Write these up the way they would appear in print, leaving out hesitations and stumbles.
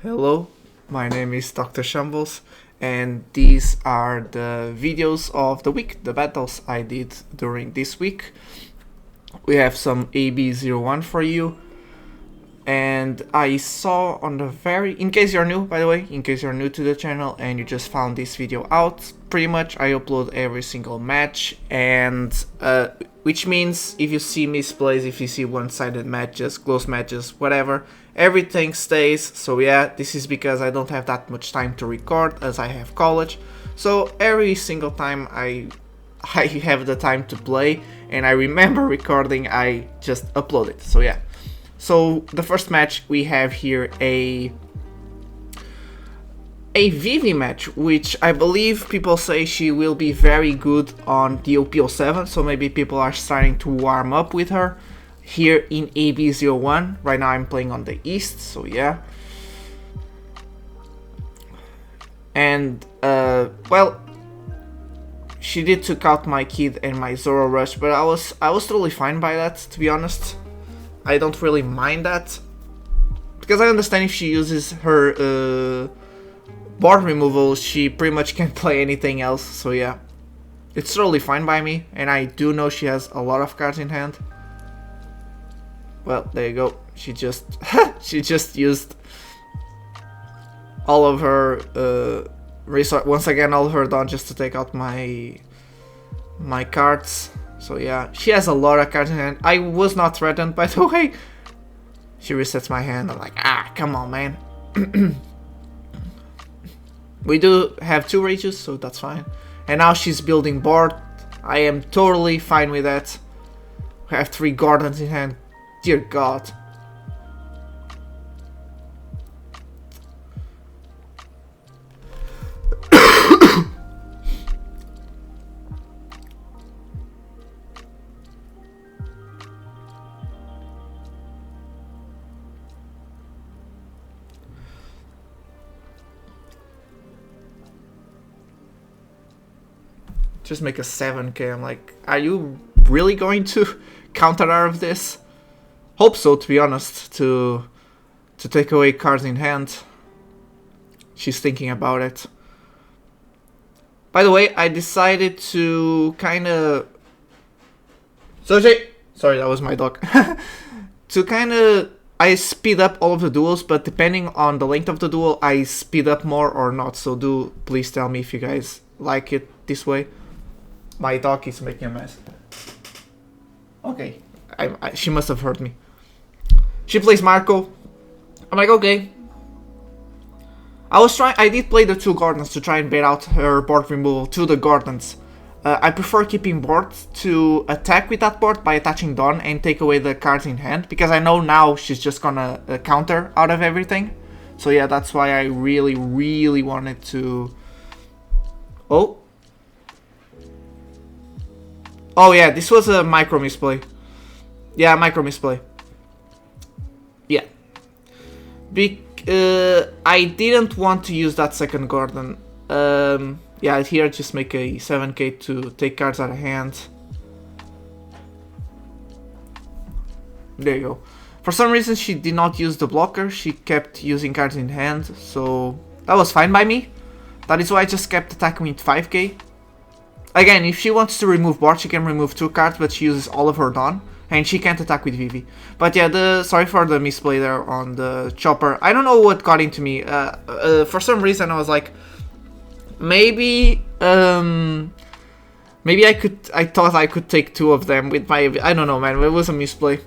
Hello, my name is Dr. Shambles, and these are the videos of the week, the battles I did during this week. We have some EB-01 for you, and I saw on the in case you're new, by the way, in case you're new to the channel and you just found this video out, pretty much I upload every single match, and which means if you see misplays, if you see one-sided matches, close matches, whatever, everything stays. So yeah, this is because I don't have that much time to record as I have college. So every single time I have the time to play and I remember recording, I just upload it. So yeah. So the first match we have here a Vivi match, which I believe people say she will be very good on the OP07, so maybe people are starting to warm up with her here in EB-01. Right now I'm playing on the East, so yeah. And, well, she did took out my Kid and my Zoro Rush, but I was totally fine by that, to be honest. I don't really mind that, because I understand if she uses her board removal, she pretty much can't play anything else, so yeah. It's totally fine by me, and I do know she has a lot of cards in hand. Well, there you go. She just she just used all of her resource once again, all of her dawn just to take out my cards. So yeah, she has a lot of cards in hand. I was not threatened, by the way. She resets my hand. I'm like, ah, come on, man. We do have 2 rages, so that's fine. And now she's building board. I am totally fine with that. We have 3 Gordons in hand. Dear God. Just make a 7k. I'm like, are you really going to counter-arve this? Hope so, to be honest, to take away cards in hand. She's thinking about it. By the way, I decided to kinda... Sorry, that was my dog. To kinda... I speed up all of the duels, but depending on the length of the duel, I speed up more or not. So do please tell me if you guys like it this way. My dog is making a mess. Okay, she must have heard me. She plays Marco. I'm like, okay. I did play the 2 Gordons to try and bait out her board removal to the Gordons. I prefer keeping board to attack with that board by attaching Dawn and take away the cards in hand, because I know now she's just gonna counter out of everything. So yeah, that's why I really wanted to... Oh. Oh yeah, this was a micro misplay. Yeah, micro misplay. Yeah. I didn't want to use that second Gordon. Yeah, here just make a 7k to take cards out of hand. There you go. For some reason she did not use the blocker, she kept using cards in hand, so that was fine by me. That is why I just kept attacking with 5k. Again, if she wants to remove board, she can remove 2 cards, but she uses all of her Dawn, and she can't attack with Vivi. But yeah, sorry for the misplay there on the chopper. I don't know what got into me. For some reason, I was like, maybe I thought I could take 2 of them with my... I don't know, man. It was a misplay.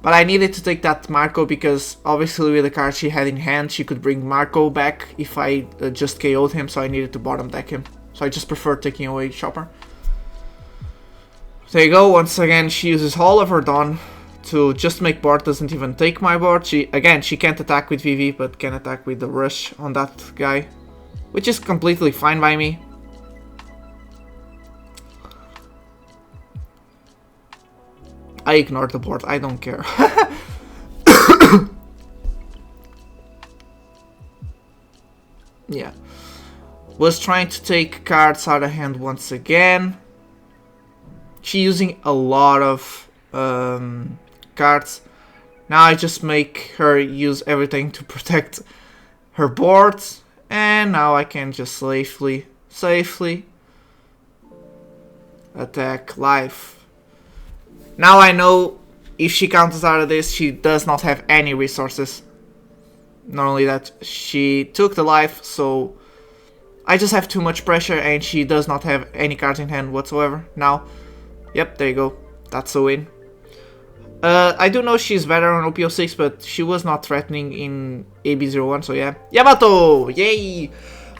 But I needed to take that Marco because obviously with the card she had in hand, she could bring Marco back if I just KO'd him, so I needed to bottom deck him. So I just prefer taking away Chopper. There you go, once again she uses all of her Dawn to just make board, doesn't even take my board. She can't attack with Vivi, but can attack with the Rush on that guy, which is completely fine by me. I ignore the board, I don't care. Yeah. Was trying to take cards out of hand once again. She using a lot of cards. Now I just make her use everything to protect her board, and now I can just safely attack life. Now I know if she counters out of this, she does not have any resources. Not only that, she took the life, so I just have too much pressure and she does not have any cards in hand whatsoever. Now, yep, there you go. That's a win. I do know she's better on OP06, but she was not threatening in EB-01, so yeah. Yamato! Yay!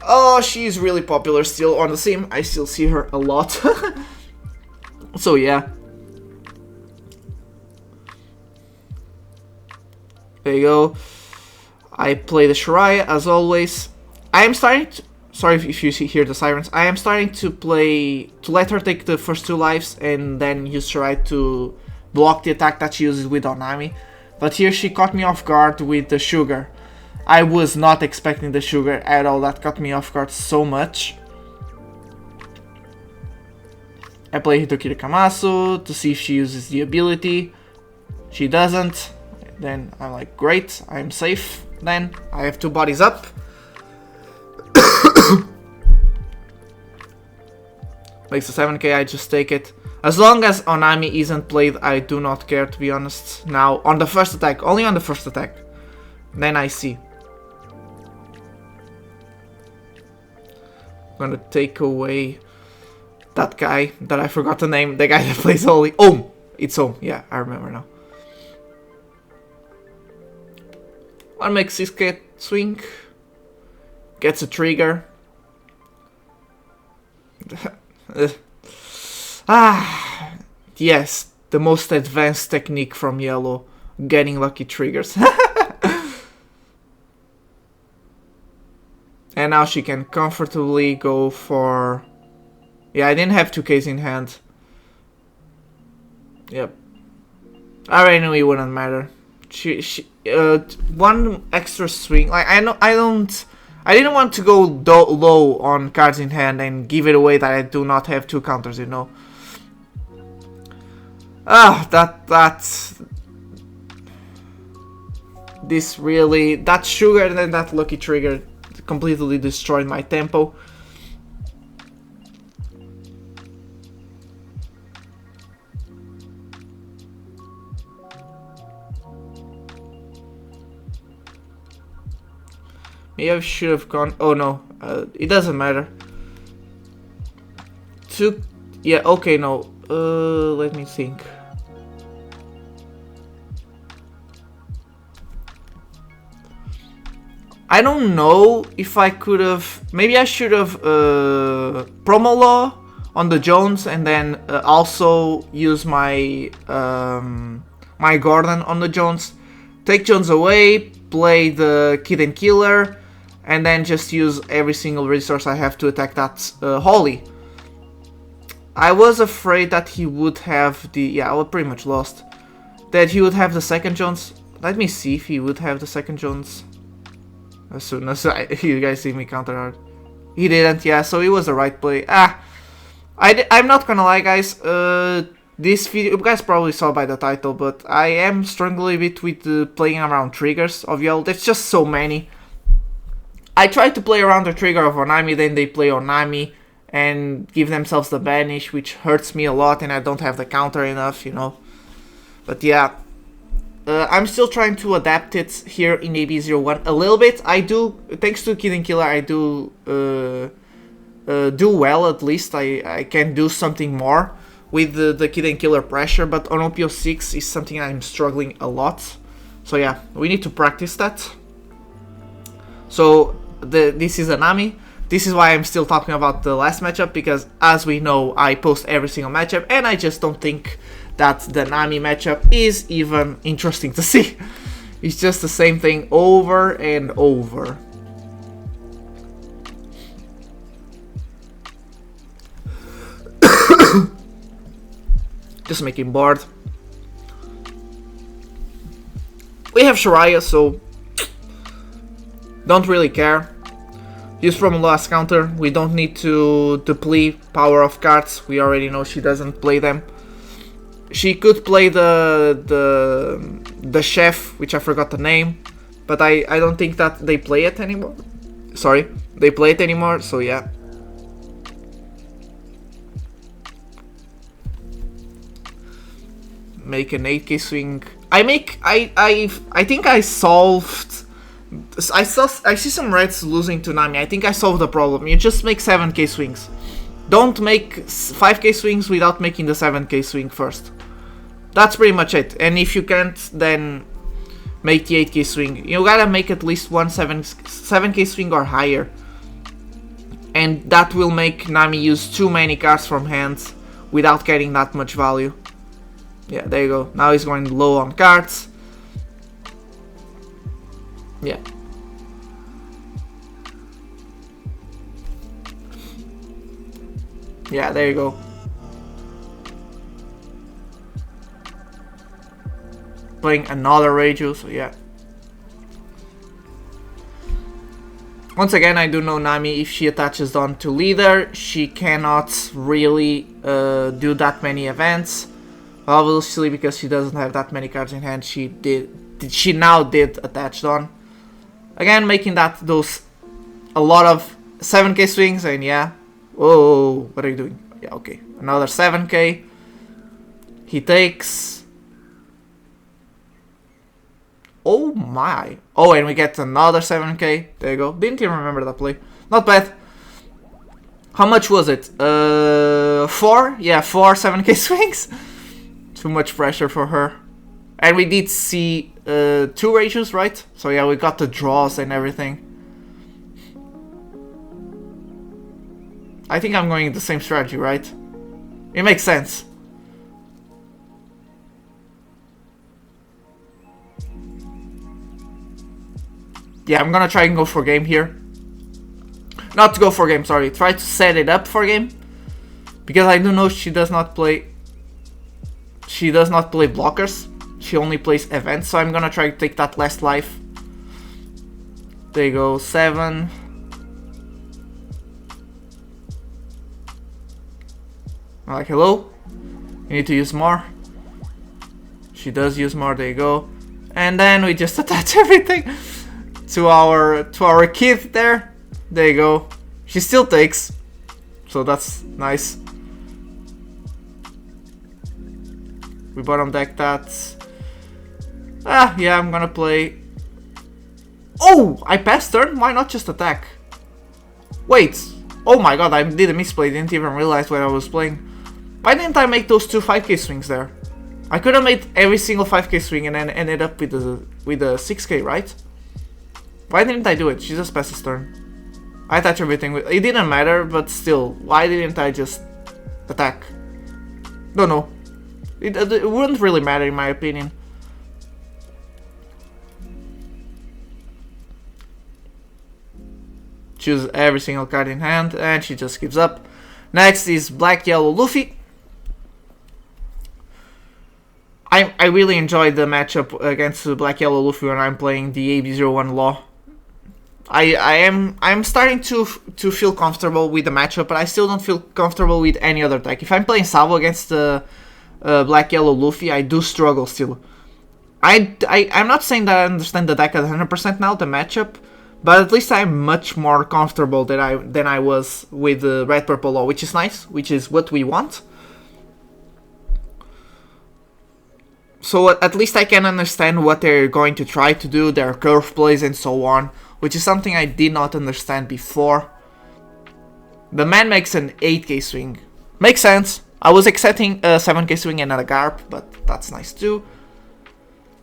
Oh, she's really popular still on the sim. I still see her a lot. So yeah. There you go. I play the Shiraya as always. I am starting to... Sorry if you hear the sirens. I am starting to let her take the first 2 lives and then use Shiraya to block the attack that she uses with Nami. But here she caught me off guard with the sugar. I was not expecting the sugar at all. That caught me off guard so much. I play Hitokiri Kamasu to see if she uses the ability. She doesn't. Then I'm like, great, I'm safe. Then I have 2 bodies up. Makes a 7k, I just take it. As long as Onami isn't played, I do not care, to be honest. Now, on the first attack, only on the first attack. Then I see. I'm gonna take away that guy that I forgot the name. The guy that plays Holy. Ohm! It's Ohm, yeah, I remember now. One makes 6k swing. Gets a trigger. Yes, the most advanced technique from Yellow, getting lucky triggers. And now she can comfortably go for... Yeah, I didn't have 2Ks in hand. Yep. I already knew it wouldn't matter. One extra swing. Like I didn't want to go low on cards in hand and give it away that I do not have 2 counters, you know. That sugar and then that lucky trigger completely destroyed my tempo. Maybe I should have gone... Oh no, it doesn't matter. Yeah, okay, no. Let me think. I don't know if I could have... Maybe I should have promo law on the Jones and then also use my my Gordon on the Jones. Take Jones away, play the Kid and Killer, and then just use every single resource I have to attack that Holly. I was afraid that he would have the... Yeah, I was pretty much lost. That he would have the second Jones. Let me see if he would have the second Jones. As soon as you guys see me counter hard. He didn't, yeah, so it was the right play. I'm not gonna lie, guys. This video, you guys probably saw by the title, but I am struggling a bit with playing around triggers of y'all. There's just so many. I try to play around the trigger of Onami, then they play Onami and give themselves the banish, which hurts me a lot, and I don't have the counter enough, you know. But yeah. I'm still trying to adapt it here in EB-01 a little bit. I do, thanks to Kid and Killer, I do do well at least. I can do something more with the Kid and Killer pressure, but on OP06 is something I'm struggling a lot. So yeah, we need to practice that. So this is a Nami. This is why I'm still talking about the last matchup, because as we know, I post every single matchup, and I just don't think that the Nami matchup is even interesting to see. It's just the same thing over and over. Just making bored. We have Shiraya, so don't really care. Use from last counter. We don't need to deplete power of cards. We already know she doesn't play them. She could play the chef, which I forgot the name, but I don't think that they play it anymore. Sorry, they play it anymore, so yeah. Make an 8k swing. I think I solved. I see some reds losing to Nami. I think I solved the problem. You just make 7k swings. Don't make 5k swings without making the 7k swing first. That's pretty much it. And if you can't, then make the 8k swing. You gotta make at least one 7k swing or higher. And that will make Nami use too many cards from hand without getting that much value. Yeah, there you go. Now he's going low on cards. Yeah. Yeah, there you go. Playing another radio, so yeah. Once again, I do know Nami, if she attaches on to leader, she cannot really do that many events. Obviously, because she doesn't have that many cards in hand, she now did attach on. Again, making those a lot of 7k swings, and yeah. Whoa, what are you doing? Yeah, okay. Another 7k. He takes. Oh my. Oh, and we get another 7k. There you go. Didn't even remember that play. Not bad. How much was it? 4? Yeah, 4 7k swings. Too much pressure for her. And we did see 2 ratios, right? So yeah, we got the draws and everything. I think I'm going the same strategy, right? It makes sense. Yeah, I'm gonna try and go for game here. Not to go for game, sorry. Try to set it up for game. Because I do know she does not play... She does not play blockers. She only plays events, so I'm gonna try to take that last life. There you go, 7. I'm like, hello? You need to use more. She does use more, there you go. And then we just attach everything to our kid there. There you go. She still takes. So that's nice. We bottom deck that. Yeah, I'm gonna play. Oh, I passed turn? Why not just attack? Wait. Oh my god, I did a misplay. Didn't even realize what I was playing. Why didn't I make those 2 5k swings there? I could have made every single 5k swing and then ended up with a 6k, right? Why didn't I do it? She just passes turn. I attach everything with... It didn't matter, but still. Why didn't I just attack? Don't know. It wouldn't really matter in my opinion. Choose every single card in hand and she just gives up. Next is Black Yellow Luffy. I really enjoyed the matchup against Black Yellow Luffy when I'm playing the EB-01 Law. I'm starting to feel comfortable with the matchup, but I still don't feel comfortable with any other deck. If I'm playing Salvo against the Black Yellow Luffy, I do struggle still. I'm not saying that I understand the deck at 100% now, the matchup, but at least I'm much more comfortable than I was with the Red Purple Law, which is nice, which is what we want. So at least I can understand what they're going to try to do, their curve plays and so on, which is something I did not understand before. The man makes an 8k swing. Makes sense. I was expecting a 7k swing and a Garp, but that's nice too.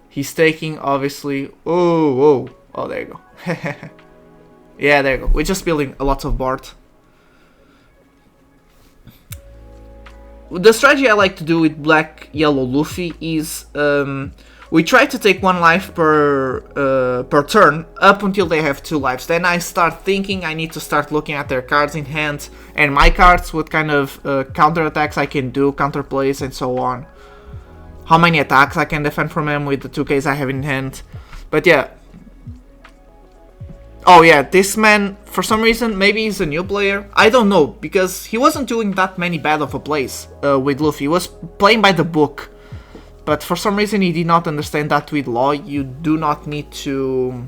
He's taking, obviously... Oh, there you go. Yeah, there you go. We're just building a lot of board. The strategy I like to do with Black Yellow Luffy is we try to take 1 life per turn up until they have 2 lives. Then I start thinking I need to start looking at their cards in hand and my cards, what kind of counter attacks I can do, counter plays and so on. How many attacks I can defend from them with the 2Ks I have in hand. But yeah. Oh yeah, this man, for some reason, maybe he's a new player. I don't know, because he wasn't doing that many bad of a plays with Luffy. He was playing by the book. but for some reason he did not understand that with law you do not need to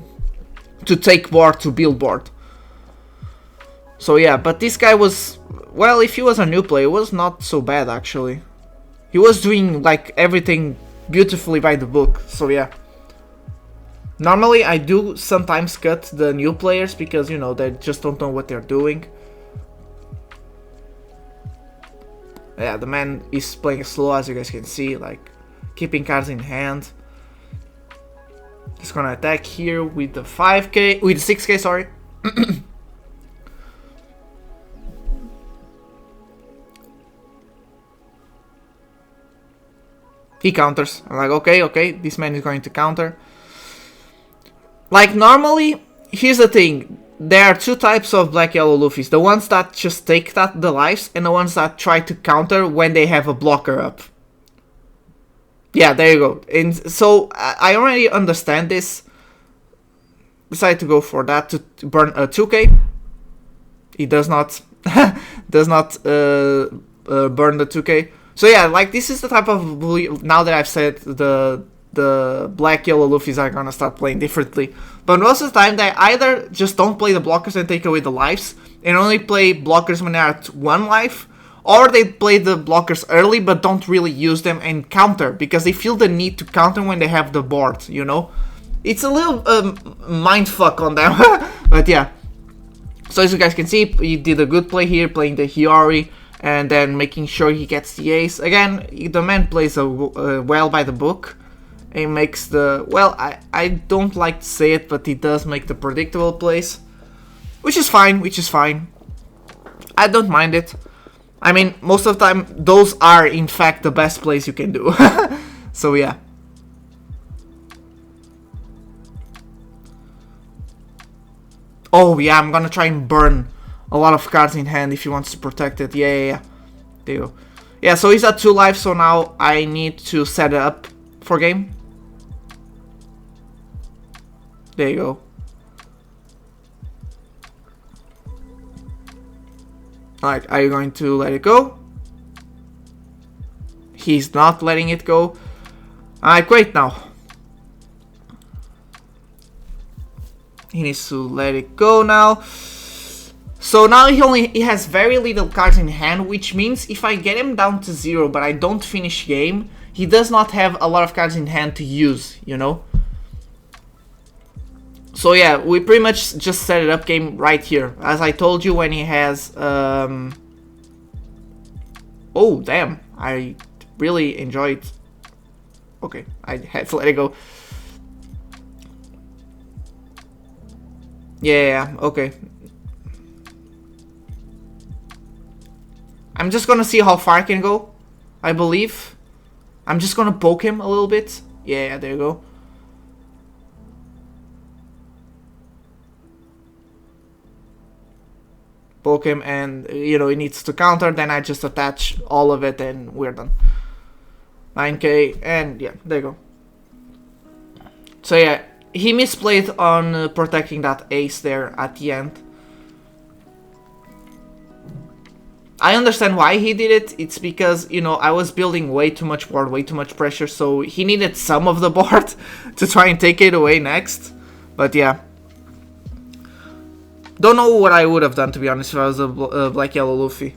take board to build board. So yeah, but this guy was, well, if he was a new player, it was not so bad actually. He was doing like everything beautifully by the book, so yeah. Normally I do sometimes cut the new players because, you know, they just don't know what they're doing. Yeah, the man is playing slow, as you guys can see, like keeping cards in hand. He's gonna attack here with the 5k, with the 6k, sorry. He counters. I'm like, okay, this man is going to counter. Like, normally, here's the thing. There are two types of Black Yellow Luffys. The ones that just take the lives, and the ones that try to counter when they have a blocker up. Yeah, there you go. And so, I already understand this. Decided to go for that to burn a 2k. He does not burn the 2k. So yeah, like, this is the type of blue, now that I've said the Black Yellow Luffys are gonna start playing differently. But most of the time they either just don't play the blockers and take away the lives, and only play blockers when they're at 1 life, or they play the blockers early but don't really use them and counter, because they feel the need to counter when they have the board, you know? It's a little mindfuck on them, but yeah. So as you guys can see, he did a good play here, playing the Hiyori, and then making sure he gets the ace. Again, the man plays well by the book. He makes the, well, I don't like to say it, but he does make the predictable plays. Which is fine, I don't mind it. I mean, most of the time, those are in fact the best plays you can do. So yeah. Oh yeah, I'm gonna try and burn a lot of cards in hand if he wants to protect it. Yeah. There you go. Yeah, so he's at 2 lives, so now I need to set it up for game. There you go. Alright, are you going to let it go? He's not letting it go. Alright, great now. He needs to let it go now. So now he has very little cards in hand, which means if I get him down to 0 but I don't finish game, he does not have a lot of cards in hand to use, you know? So yeah, we pretty much just set it up game right here. As I told you, when he has... Oh, damn. I really enjoyed... Okay, I had to let it go. Yeah, okay. I'm just gonna see how far I can go, I believe. I'm just gonna poke him a little bit. Yeah, there you go. Poke him, and, you know, he needs to counter, then I just attach all of it and we're done. 9k, and yeah, there you go. So yeah, he misplayed on protecting that ace there at the end. I understand why he did it. It's because, you know, I was building way too much board, way too much pressure, so he needed some of the board to try and take it away next. But yeah. Don't know what I would have done, to be honest, if I was a Black Yellow Luffy.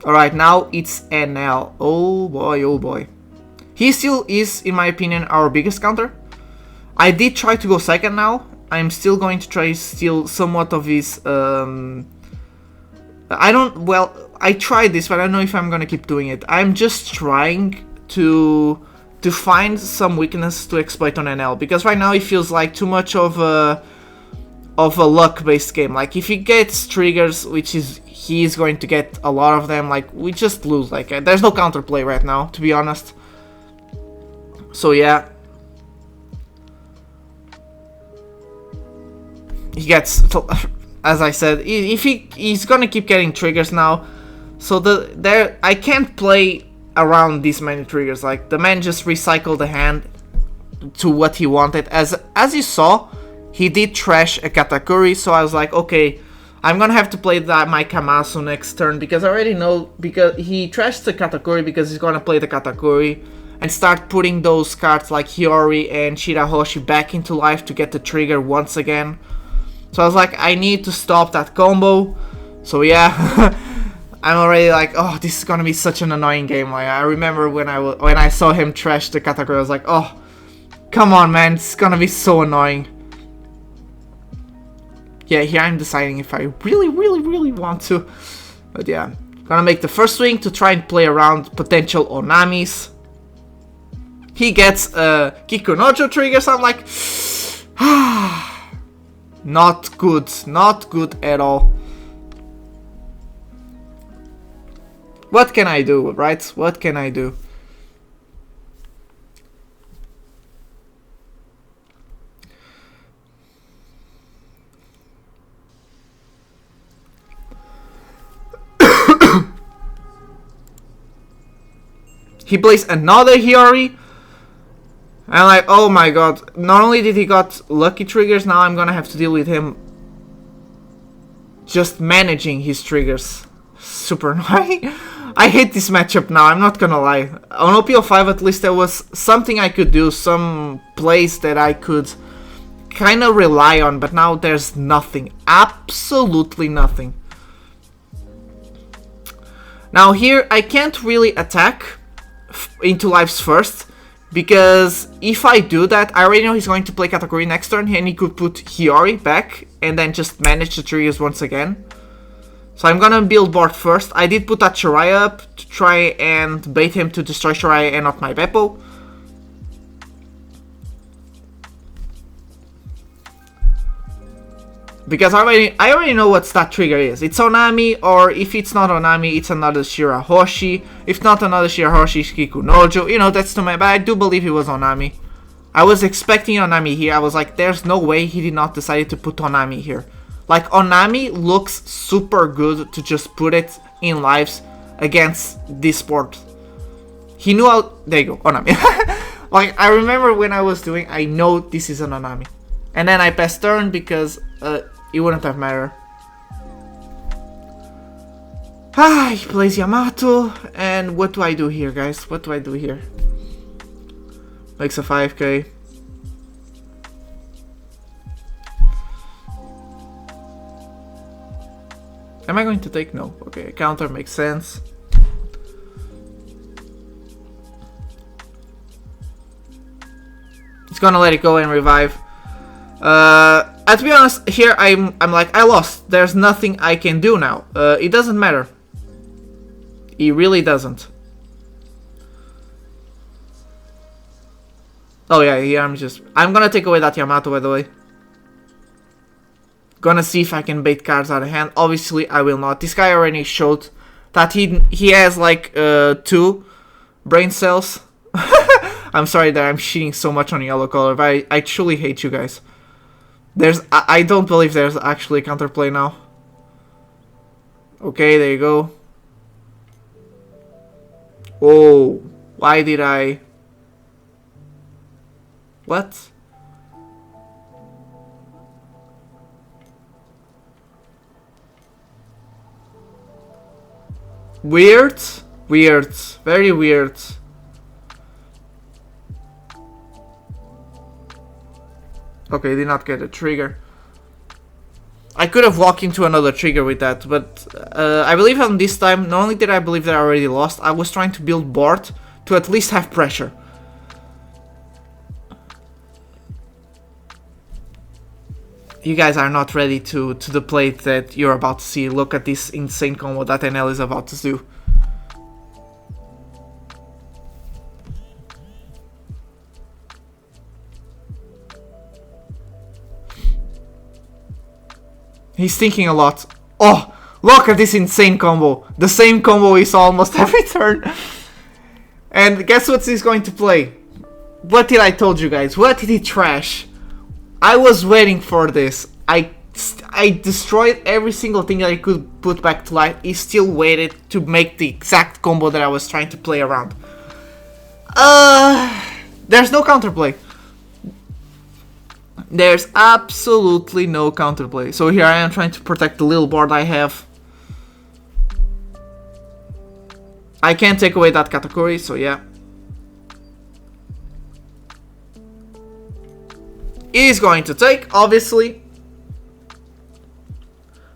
Alright, now it's Enel. Oh boy, oh boy. He still is, in my opinion, our biggest counter. I did try to go second now. I'm still going to try to steal somewhat of his... I tried this, but I don't know if I'm gonna keep doing it. I'm just trying to find some weakness to exploit on Enel, because right now it feels like too much of a luck-based game. Like, if he gets triggers, which is he's going to get a lot of them, like, we just lose. Like, there's no counterplay right now, to be honest. So yeah, he gets, as I said, if he's gonna keep getting triggers now, so I can't play around these many triggers. Like, the man just recycled the hand to what he wanted. As you saw, he did trash a Katakuri, so I was like, okay, I'm gonna have to play that my Kamasu next turn because I already know, because he trashed the Katakuri because he's gonna play the Katakuri and start putting those cards like Hiyori and Shirahoshi back into life to get the trigger once again. So I was like, I need to stop that combo. So yeah, I'm already like, oh, this is gonna be such an annoying game. Like, I remember when I saw him trash the Katakuri, I was like, oh, come on, man, it's gonna be so annoying. Yeah, here I'm deciding if I really want to. But yeah, gonna make the first swing to try and play around potential Onamis. He gets Kikunojo triggers. I'm like, not good at all. What can I do, right? What can I do? He plays another Hiyori. I'm like, oh my god. Not only did he got lucky triggers, now I'm gonna have to deal with him just managing his triggers. Super annoying. I hate this matchup now, I'm not gonna lie. On OPO5 at least there was something I could do, some plays that I could kind of rely on, but now there's nothing. Absolutely nothing. Now here I can't really attack into lives first, because if I do that, I already know he's going to play Katakuri next turn and he could put Hiyori back and then just manage the triggers once again. So I'm gonna build board first. I did put that Shiraya up to try and bait him to destroy Shiraya and not my Beppo. Because I already know what that trigger is. It's Onami, or if it's not Onami, it's another Shirahoshi. If not another Shirahoshi, it's Kikunojo. You know, that's to my bad. I do believe it was Onami. I was expecting Onami here. I was like, there's no way he did not decide to put Onami here. Like, Onami looks super good to just put it in lives against this board. He knew how... There you go, Onami. Like, I remember when I was doing, I know this is an Onami. And then I passed turn because it wouldn't have mattered. He plays Yamato. And what do I do here, guys? What do I do here? Makes a 5k. Am I going to take? No. Okay, counter makes sense. It's gonna let it go and revive. To be honest, here I'm like, I lost. There's nothing I can do now. It doesn't matter. It really doesn't. Oh yeah, here I'm gonna take away that Yamato, by the way. Gonna see if I can bait cards out of hand. Obviously, I will not. This guy already showed that he has like 2 brain cells. I'm sorry that I'm cheating so much on yellow color, but I truly hate you guys. I don't believe there's actually counterplay now. Okay, there you go. Oh, why did I... What? Weird? Weird. Very weird. Okay, did not get a trigger. I could have walked into another trigger with that, but I believe on this time, not only did I believe that I already lost, I was trying to build board to at least have pressure. You guys are not ready to the plate that you're about to see. Look at this insane combo that Enel is about to do. He's thinking a lot. Oh, look at this insane combo. The same combo we saw almost every turn. And guess what he's going to play? What did I told you guys? What did he trash? I was waiting for this. I destroyed every single thing that I could put back to life. He still waited to make the exact combo that I was trying to play around. There's no counterplay. There's absolutely no counterplay. So here I am trying to protect the little board I have. I can't take away that Katakuri, so yeah. He's going to take, obviously.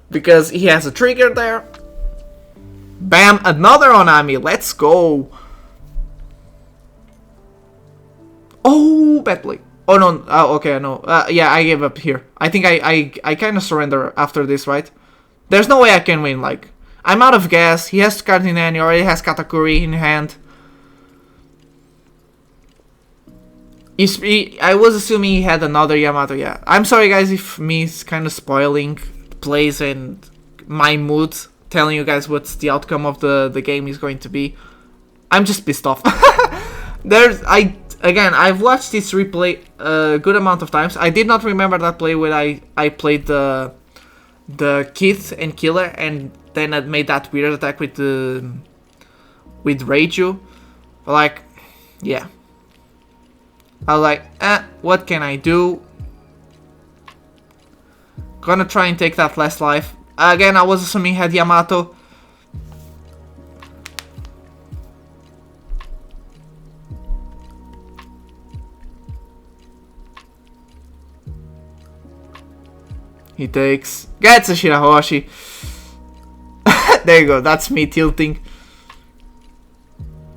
Because he has a trigger there. Bam, another Onami, let's go. Oh, bad play. Oh no, okay, no. Yeah, I gave up here. I think I kind of surrender after this, right? There's no way I can win, like. I'm out of gas, he has cards in hand, he already has Katakuri in hand. I was assuming he had another Yamato, yeah. I'm sorry guys if me is kind of spoiling plays and my mood, telling you guys what the outcome of the game is going to be. I'm just pissed off. Again, I've watched this replay a good amount of times. I did not remember that play when I played the Kid and Killer, and then I made that weird attack with Reiju. Like, yeah. I was like, what can I do? Gonna try and take that last life. Again, I was assuming he had Yamato. He takes. Gets a Shirahoshi. There you go, that's me tilting.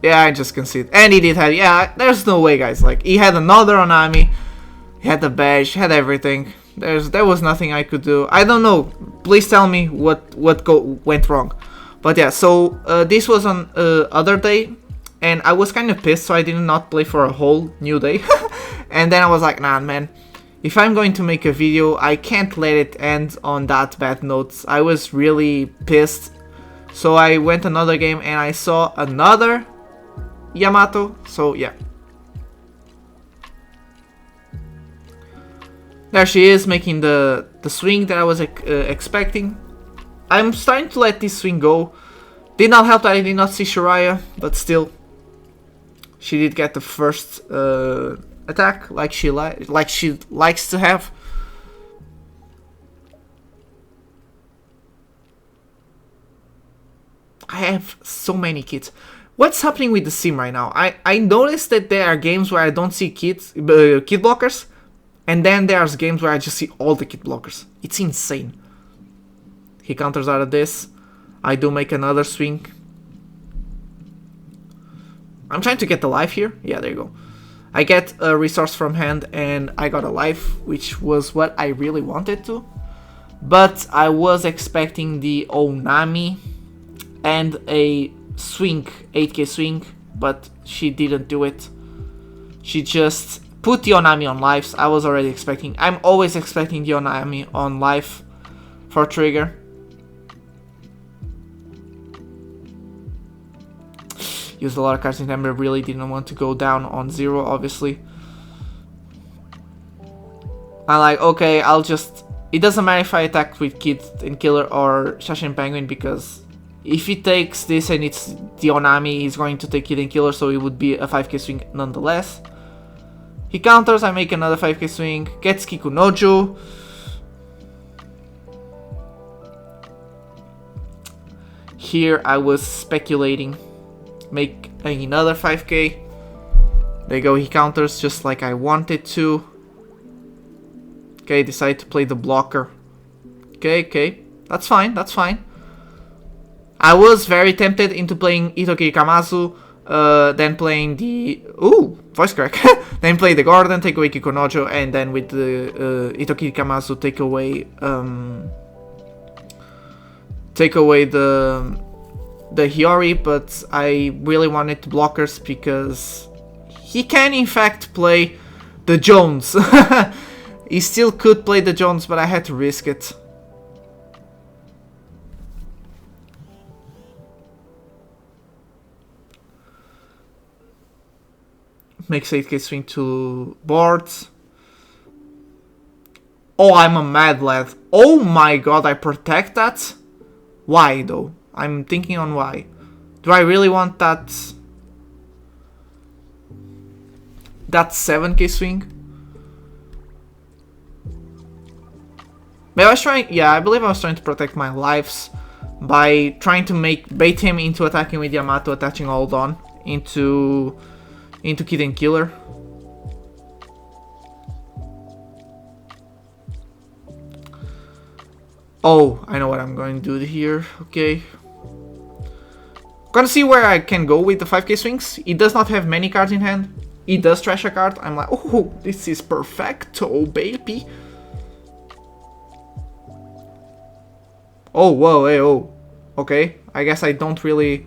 Yeah, I just concede. And he did have. Yeah, there's no way, guys. Like, he had another Onami. He had the badge, had everything. There was nothing I could do. I don't know. Please tell me what went wrong. But yeah, so this was on other day. And I was kind of pissed, so I did not play for a whole new day. And then I was like, nah, man. If I'm going to make a video, I can't let it end on that bad note. I was really pissed. So I went another game and I saw another Yamato. So yeah. There she is, making the swing that I was expecting. I'm starting to let this swing go. Did not help that I did not see Shiraya, but still. She did get the first attack like she likes to have. I have so many kids. What's happening with the sim right now? I noticed that there are games where I don't see kid blockers, and then there's games where I just see all the kid blockers. It's insane. He counters out of this. I do make another swing. I'm trying to get the life here. Yeah, there you go. I get a resource from hand and I got a life, which was what I really wanted to. But I was expecting the Onami and a swing, 8k swing, but she didn't do it. She just put the Onami on lives. I was already expecting. I'm always expecting the Onami on life for trigger. Used a lot of cards in hand, but really didn't want to go down on 0, obviously. I'm like, okay, I'll just... It doesn't matter if I attack with Kid and Killer or Shashin Penguin, because if he takes this and it's the Onami, he's going to take Kid and Killer, so it would be a 5k swing nonetheless. He counters, I make another 5k swing, gets Kikunojo. Here I was speculating. Make another 5k. There you go, he counters just like I wanted to. Okay, decide to play the blocker. Okay, that's fine, that's fine. I was very tempted into playing Itoki Kamazu, then playing the... Ooh, voice crack. Then play the Gordon, take away Kikunojo, and then with the Itoki Kamazu take away the Hiyori, but I really wanted to blockers because he can in fact play the Jones. He still could play the Jones, but I had to risk it. Makes 8k swing to boards. Oh, I'm a mad lad. Oh my god, I protect that? Why though? I'm thinking on why. Do I really want that 7k swing? But I was trying, yeah, I believe I was trying to protect my lives by trying to bait him into attacking with Yamato, attaching all on into Kid and Killer. Oh, I know what I'm going to do here. Okay. Gonna see where I can go with the 5k swings. He does not have many cards in hand. He does trash a card. I'm like, oh, this is perfecto, baby. Oh, whoa, hey, oh. Okay, I guess I don't really...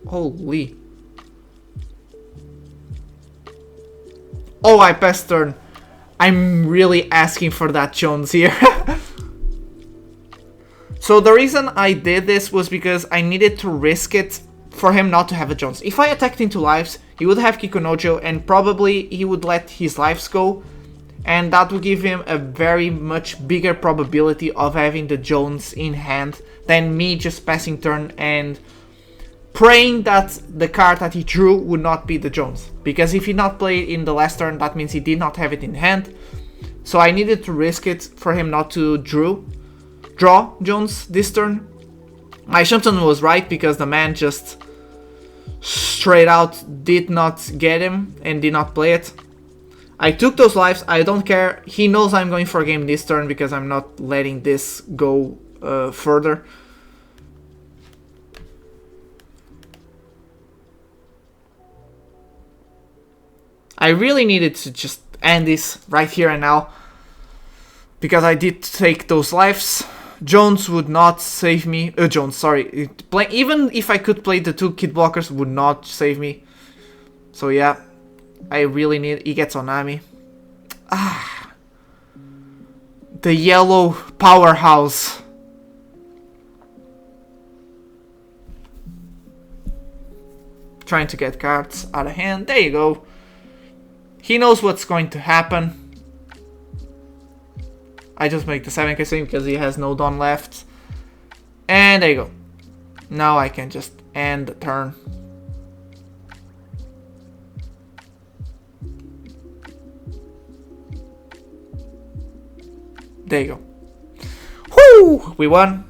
Holy. Oh, I passed turn. I'm really asking for that Jones here. So the reason I did this was because I needed to risk it for him not to have a Jones. If I attacked into lives, he would have Kikunojo and probably he would let his lives go. And that would give him a very much bigger probability of having the Jones in hand than me just passing turn and praying that the card that he drew would not be the Jones. Because if he not played in the last turn, that means he did not have it in hand. So I needed to risk it for him not to draw Jones this turn. My assumption was right because the man just straight out did not get him and did not play it. I took those lives, I don't care. He knows I'm going for a game this turn because I'm not letting this go further. I really needed to just end this right here and now because I did take those lives. Jones would not save me. Jones, sorry. Even if I could play the 2 kid blockers, would not save me. So yeah, I really need. He gets on Nami. Ah, the yellow powerhouse. Trying to get cards out of hand. There you go. He knows what's going to happen. I just make the 7k swing because he has no Dawn left. And there you go. Now I can just end the turn. There you go. Whoo! We won.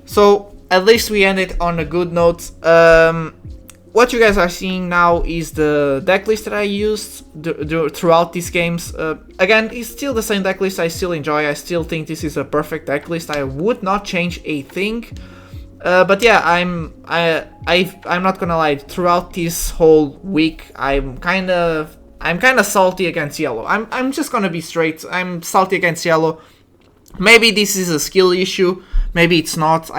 So at least we ended on a good note. What you guys are seeing now is the deck list that I used throughout these games. Again, it's still the same deck list I still enjoy. I still think this is a perfect deck list. I would not change a thing. But yeah, I'm not gonna lie. Throughout this whole week, I'm kind of salty against yellow. I'm just gonna be straight. I'm salty against yellow. Maybe this is a skill issue. Maybe it's not.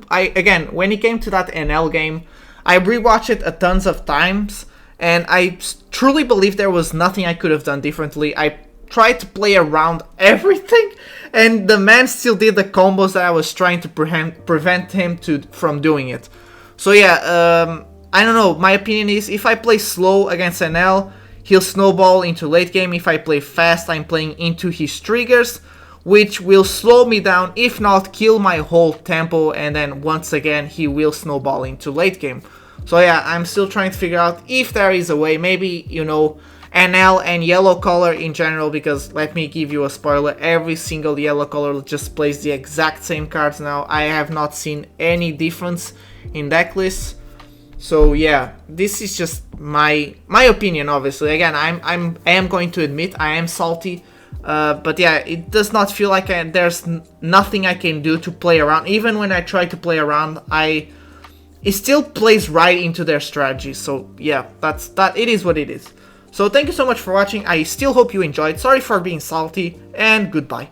Again, when it came to that Enel game, I rewatched it a tons of times, and I truly believe there was nothing I could have done differently. I tried to play around everything, and the man still did the combos that I was trying to prevent him from doing it. So yeah, I don't know. My opinion is if I play slow against Enel, he'll snowball into late game. If I play fast, I'm playing into his triggers, which will slow me down, if not kill my whole tempo, and then once again he will snowball into late game. So yeah, I'm still trying to figure out if there is a way, maybe, you know, Enel and yellow color in general, because let me give you a spoiler, every single yellow color just plays the exact same cards now. I have not seen any difference in deck lists. So yeah, this is just my opinion, obviously. Again, I am going to admit I am salty. But yeah, it does not feel like there's nothing I can do to play around. Even when I try to play around, it still plays right into their strategy. So yeah, it is what it is. So thank you so much for watching. I still hope you enjoyed. Sorry for being salty, and goodbye.